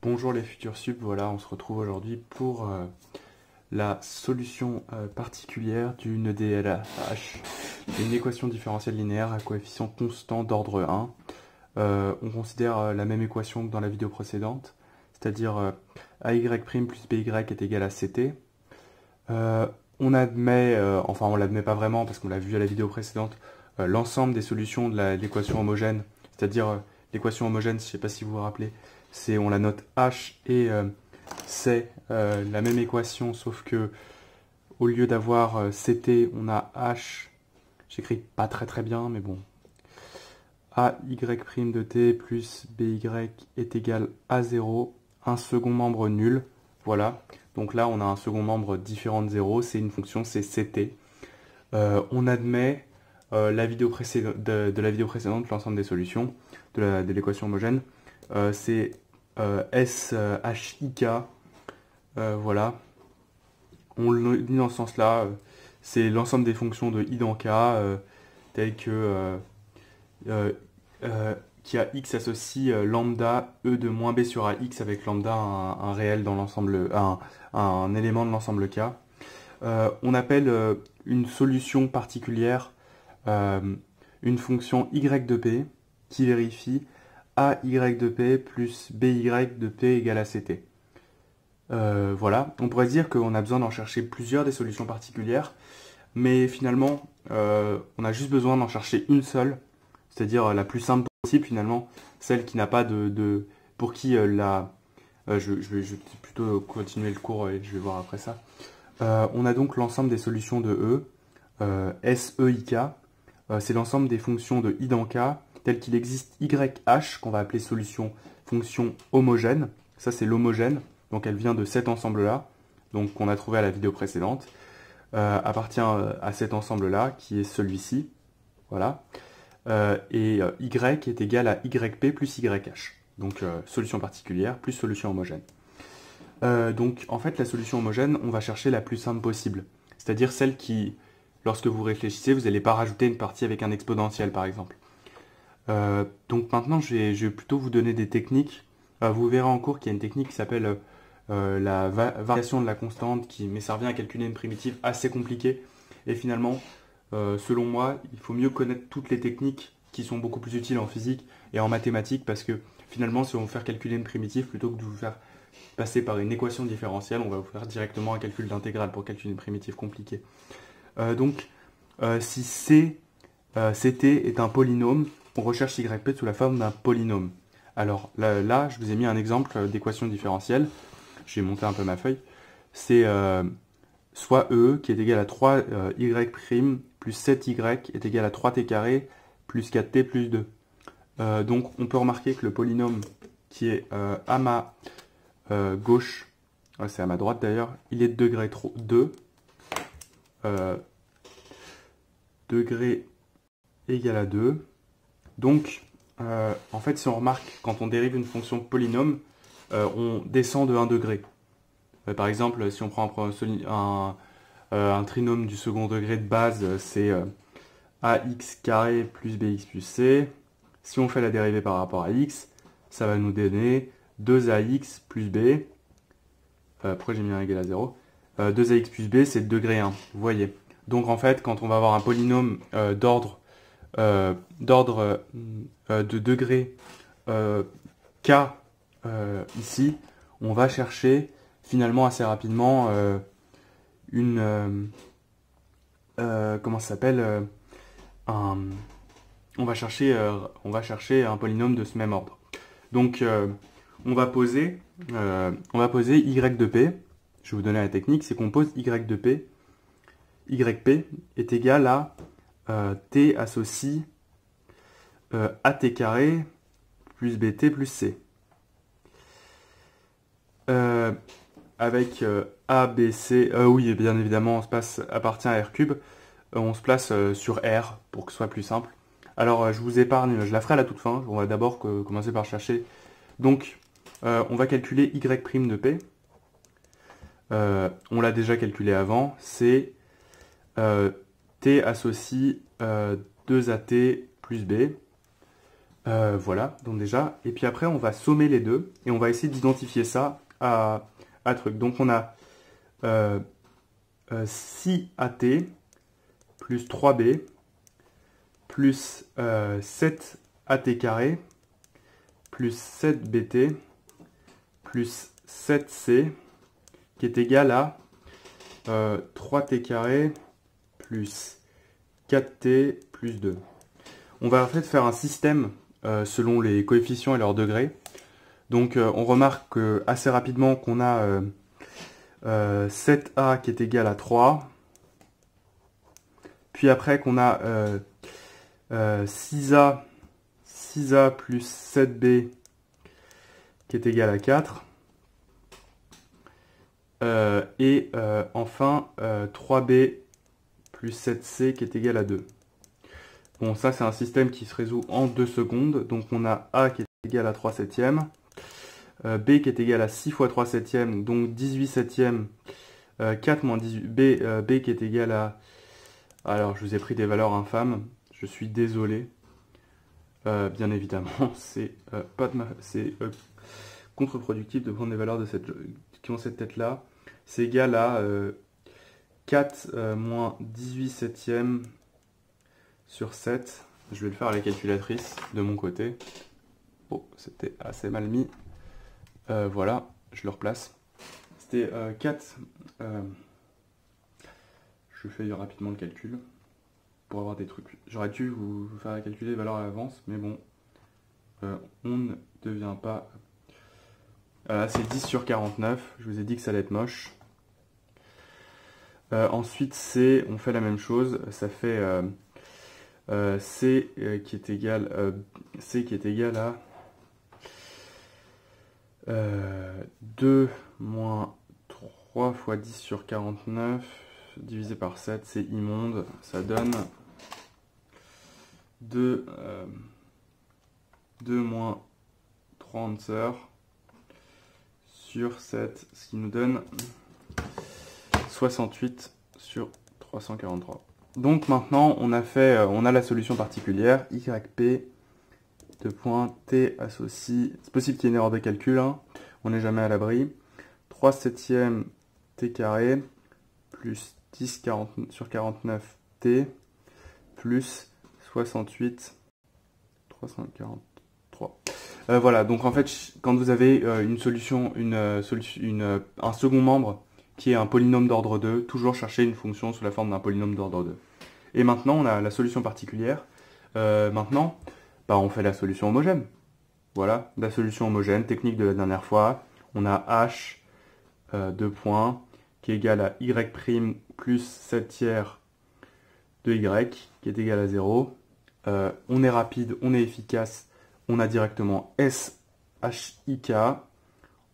Bonjour les futurs sup, voilà, on se retrouve aujourd'hui pour la solution particulière d'une EDLH, une équation différentielle linéaire à coefficient constant d'ordre 1. On considère la même équation que dans la vidéo précédente, c'est-à-dire AY' plus BY est égal à CT. On admet, enfin on l'admet pas vraiment parce qu'on l'a vu à la vidéo précédente, l'ensemble des solutions de l'équation homogène, c'est-à-dire l'équation homogène, je ne sais pas si vous vous rappelez, c'est on la note H et c'est la même équation sauf que au lieu d'avoir CT, on a H, j'écris pas très bien mais bon, AY' de t plus BY est égal à 0, un second membre nul, voilà. Donc là, on a un second membre différent de 0, c'est une fonction, c'est CT. On admet la vidéo de la vidéo précédente, l'ensemble des solutions de l'équation homogène. C'est SHIK, voilà. On le dit dans ce sens-là, c'est l'ensemble des fonctions de I dans K, telles que qui a x associe lambda e de moins b sur ax avec lambda un réel dans l'ensemble, un élément de l'ensemble K. On appelle une solution particulière une fonction y de p qui vérifie ay de p plus by de p égale à ct. Voilà, on pourrait dire qu'on a besoin d'en chercher plusieurs des solutions particulières, mais finalement, on a juste besoin d'en chercher une seule, c'est-à-dire la plus simple possible finalement, celle qui n'a pas pour qui je vais plutôt continuer le cours et je vais voir après ça. On a donc l'ensemble des solutions de SEIK, c'est l'ensemble des fonctions de I dans K, tel qu'il existe YH, qu'on va appeler fonction homogène, ça c'est l'homogène, donc elle vient de cet ensemble-là, donc qu'on a trouvé à la vidéo précédente, appartient à cet ensemble-là, qui est celui-ci, voilà, et Y est égal à YP plus YH, donc solution particulière plus solution homogène. Donc en fait la solution homogène, on va chercher la plus simple possible, c'est-à-dire celle qui, lorsque vous réfléchissez, vous n'allez pas rajouter une partie avec un exponentiel par exemple. Donc maintenant je vais plutôt vous donner des techniques. Vous verrez en cours qu'il y a une technique qui s'appelle la variation de la constante, mais ça revient à calculer une primitive assez compliquée. Et finalement, selon moi, il faut mieux connaître toutes les techniques qui sont beaucoup plus utiles en physique et en mathématiques, parce que finalement, si on veut faire calculer une primitive, plutôt que de vous faire passer par une équation différentielle, on va vous faire directement un calcul d'intégrale pour calculer une primitive compliquée. Si CT est un polynôme, on recherche YP sous la forme d'un polynôme. Alors là, je vous ai mis un exemple d'équation différentielle. Je vais monter un peu ma feuille. C'est soit E qui est égal à 3y' plus 7y est égal à 3t carré plus 4t plus 2. Donc on peut remarquer que le polynôme qui est à ma gauche, c'est à ma droite d'ailleurs, il est de degré 2. Degré égal à 2. Donc, en fait, si on remarque, quand on dérive une fonction polynôme, on descend de 1 degré. Par exemple, si on prend un trinôme du second degré de base, c'est ax carré plus bx plus c. Si on fait la dérivée par rapport à x, ça va nous donner 2ax plus b. Pourquoi j'ai mis un égal à 0 2ax plus b, c'est degré 1, vous voyez. Donc en fait, quand on va avoir un polynôme d'ordre de degré k ici, on va chercher finalement assez rapidement comment ça s'appelle on va chercher un polynôme de ce même ordre. Donc on va poser y de p. Je vais vous donner la technique, c'est qu'on pose y de p. Yp est égal à t associe at carré plus bt plus c. Avec a, b, c, oui, bien évidemment, on se place, appartient à r cube, on se place sur r pour que ce soit plus simple. Alors, je vous épargne, je la ferai à la toute fin, on va d'abord commencer par chercher. Donc, on va calculer y' de p. On l'a déjà calculé avant, c'est t associe 2at plus b. Voilà, donc déjà. Et puis après, on va sommer les deux et on va essayer d'identifier ça à truc. Donc on a 6AT plus 3B plus 7AT carré plus 7BT plus 7C qui est égal à 3T carré plus 4T plus 2. On va en fait faire un système selon les coefficients et leurs degrés. Donc on remarque assez rapidement qu'on a 7A qui est égal à 3. Puis après qu'on a 6A plus 7B qui est égal à 4. Et enfin 3B plus 7C qui est égal à 2. Bon, ça c'est un système qui se résout en 2 secondes. Donc on a A qui est égal à 3 septièmes, B qui est égal à 6 fois 3 septièmes, donc 18 septièmes, 4 moins 18, B qui est égal à... Alors je vous ai pris des valeurs infâmes, je suis désolé. Bien évidemment, c'est contre-productif de prendre des valeurs qui ont cette tête-là. C'est égal à 4 moins 18 septièmes sur 7. Je vais le faire à la calculatrice de mon côté. Oh, c'était assez mal mis. Voilà, je le replace. C'était 4. Je fais rapidement le calcul pour avoir des trucs. J'aurais dû vous faire calculer les valeurs à l'avance, mais bon, on ne devient pas... c'est 10 sur 49. Je vous ai dit que ça allait être moche. Ensuite, C, on fait la même chose. Ça fait C qui est égal à 2 moins 3 fois 10 sur 49 divisé par 7, c'est immonde. Ça donne 2 moins 30 heures sur 7, ce qui nous donne 68 sur 343. Donc maintenant, on a la solution particulière, YP de point T associe, c'est possible qu'il y ait une erreur de calcul, hein, on n'est jamais à l'abri, 3 septièmes T carré plus 10 sur 49 T plus 68 343. Voilà, donc en fait, quand vous avez un second membre qui est un polynôme d'ordre 2, toujours chercher une fonction sous la forme d'un polynôme d'ordre 2. Et maintenant, on a la solution particulière. Maintenant, on fait la solution homogène. Voilà, la solution homogène, technique de la dernière fois. On a H, 2 points, qui est égal à Y' plus 7 tiers de Y, qui est égal à 0. On est rapide, on est efficace. On a directement SHIK.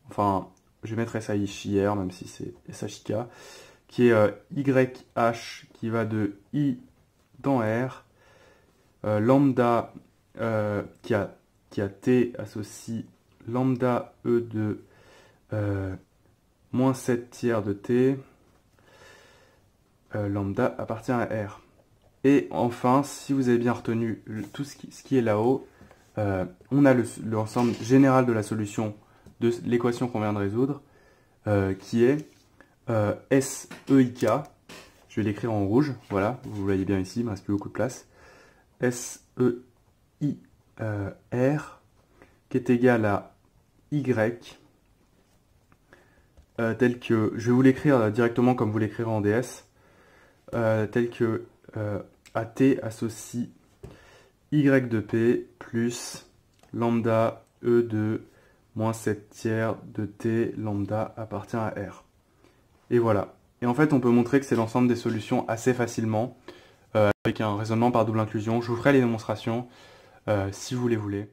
Enfin, je vais mettre SHIR, même si c'est SHIK, qui est YH qui va de I dans R, lambda qui a T associe lambda E de moins 7 tiers de T, lambda appartient à R. Et enfin, si vous avez bien retenu tout ce qui est là-haut, on a l'ensemble général de la solution de l'équation qu'on vient de résoudre, qui est SEIK. Je vais l'écrire en rouge, voilà, vous voyez bien ici, il ne me reste plus beaucoup de place. SEIR, qui est égal à Y, tel que, je vais vous l'écrire directement comme vous l'écrirez en DS, tel que AT associe Y de P plus lambda E de moins 7 tiers de T lambda appartient à R. Et voilà. Et en fait, on peut montrer que c'est l'ensemble des solutions assez facilement, avec un raisonnement par double inclusion. Je vous ferai les démonstrations si vous les voulez.